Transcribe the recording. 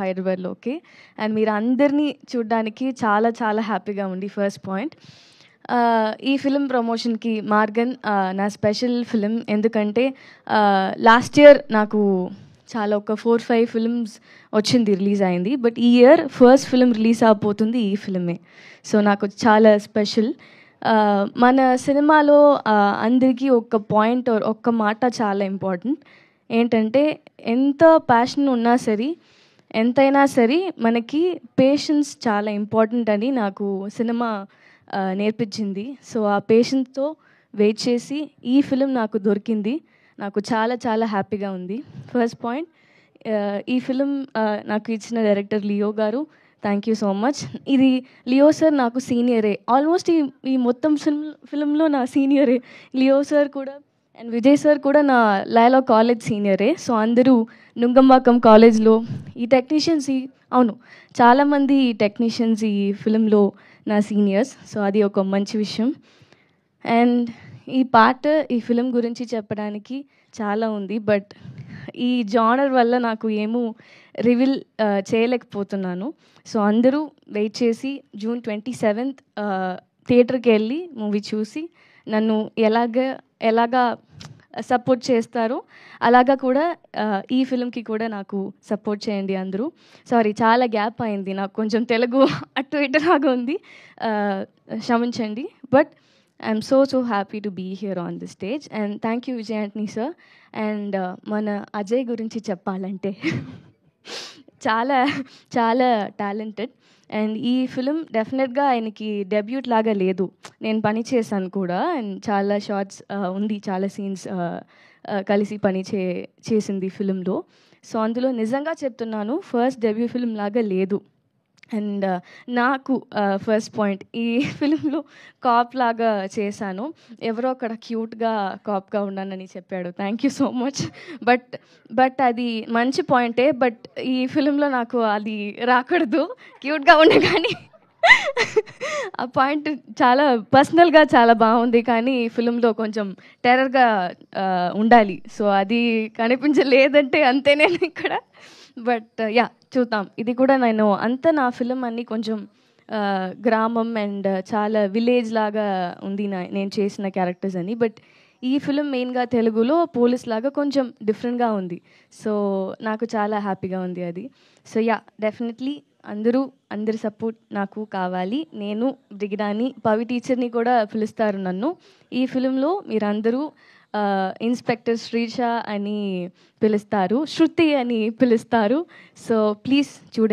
హైదరాబాద్లోకి. And మీరు అందరినీ చూడడానికి చాలా చాలా హ్యాపీగా ఉంది. ఫస్ట్ పాయింట్, ఈ ఫిలిం ప్రమోషన్కి మార్గన్ నా స్పెషల్ ఫిలిం. ఎందుకంటే లాస్ట్ ఇయర్ నాకు చాలా ఒక 4-5 ఫిల్మ్స్ వచ్చింది, రిలీజ్ అయింది. బట్ ఈ ఇయర్ ఫస్ట్ ఫిలిం రిలీజ్ అవబోతుంది ఈ ఫిలిమే. సో నాకు చాలా స్పెషల్. మన సినిమాలో అందరికీ ఒక పాయింట్ ఒక్క మాట చాలా ఇంపార్టెంట్. ఏంటంటే ఎంత ప్యాషన్ ఉన్నా సరే, ఎంతైనా సరే మనకి పేషెన్స్ చాలా ఇంపార్టెంట్ అని నాకు సినిమా నేర్పించింది. సో ఆ పేషెన్స్తో వెయిట్ చేసి ఈ ఫిలిం నాకు దొరికింది. నాకు చాలా చాలా హ్యాపీగా ఉంది. ఫస్ట్ పాయింట్, ఈ ఫిలిం నాకు ఇచ్చిన డైరెక్టర్ లియో గారు, థ్యాంక్ యూ సో మచ్. ఇది లియో సార్ నాకు సీనియరే, ఆల్మోస్ట్ ఈ మొత్తం ఫిలింలో నా సీనియరే. లియో సార్ కూడా అండ్ విజయ్ సార్ కూడా నా లయలా కాలేజ్ సీనియరే. సో అందరూ నుంగంబాకం కాలేజ్లో ఈ టెక్నీషియన్స్, అవును చాలామంది టెక్నీషియన్స్ ఈ ఫిలింలో నా సీనియర్స్. సో అది ఒక మంచి విషయం. అండ్ ఈ పాట, ఈ ఫిలిం గురించి చెప్పడానికి చాలా ఉంది. బట్ ఈ జానర్ వల్ల నాకు ఏమో రివీల్ చేయలేకపోతున్నాను. సో అందరూ వెయిట్ చేసి June 27th థియేటర్కి వెళ్ళి మూవీ చూసి నన్ను ఎలాగా సపోర్ట్ చేస్తారో అలాగా కూడా ఈ ఫిలింకి కూడా నాకు సపోర్ట్ చేయండి అందరూ. సారీ, చాలా గ్యాప్ అయింది, నాకు కొంచెం తెలుగు అటు ఇటులాగా ఉంది, క్షమించండి. But I'm so happy to be here on the stage. And thank you Vijay Antony sir. And మన అజయ్ గురించి చెప్పాలంటే చాలా చాలా టాలెంటెడ్. అండ్ ఈ ఫిలిం డెఫినెట్గా ఆయనకి డెబ్యూట్ లాగా లేదు, నేను పని చేశాను కూడా. అండ్ చాలా షార్ట్స్ ఉంది, చాలా సీన్స్ కలిసి చేసింది ఫిలింలో. సో అందులో నిజంగా చెప్తున్నాను, ఫస్ట్ డెబ్యూ ఫిలిం లాగా లేదు. అండ్ నాకు ఫస్ట్ పాయింట్, ఈ ఫిలింలో కాప్ లాగా చేశాను. ఎవరో అక్కడ క్యూట్గా కాప్గా ఉన్నానని చెప్పాడు, thank you so much. But అది మంచి పాయింటే. బట్ ఈ ఫిలింలో నాకు అది రాకూడదు, క్యూట్గా ఉండే. కానీ ఆ పాయింట్ చాలా పర్సనల్గా చాలా బాగుంది, కానీ ఈ ఫిలింలో కొంచెం టెర్రర్గా ఉండాలి. సో అది కనిపించలేదంటే అంతే నేను ఇక్కడ. బట్ యా, చూద్దాం. ఇది కూడా నేను నా ఫిలిం అన్నీ కొంచెం గ్రామం అండ్ చాలా విలేజ్ లాగా ఉంది నేను చేసిన క్యారెక్టర్స్ అని. బట్ ఈ ఫిలిం మెయిన్గా తెలుగులో పోలీస్ లాగా కొంచెం డిఫరెంట్గా ఉంది. సో నాకు చాలా హ్యాపీగా ఉంది అది. సో యా, డెఫినెట్లీ అందరి సపోర్ట్ నాకు కావాలి. నేను దిగడాన్ని పవి టీచర్ని కూడా పిలుస్తారు నన్ను. ఈ ఫిలింలో మీరందరూ ఇన్స్పెక్టర్ శ్రీష అని పిలుస్తారు, శృతి అని పిలుస్తారు. సో ప్లీజ్ చూడండి.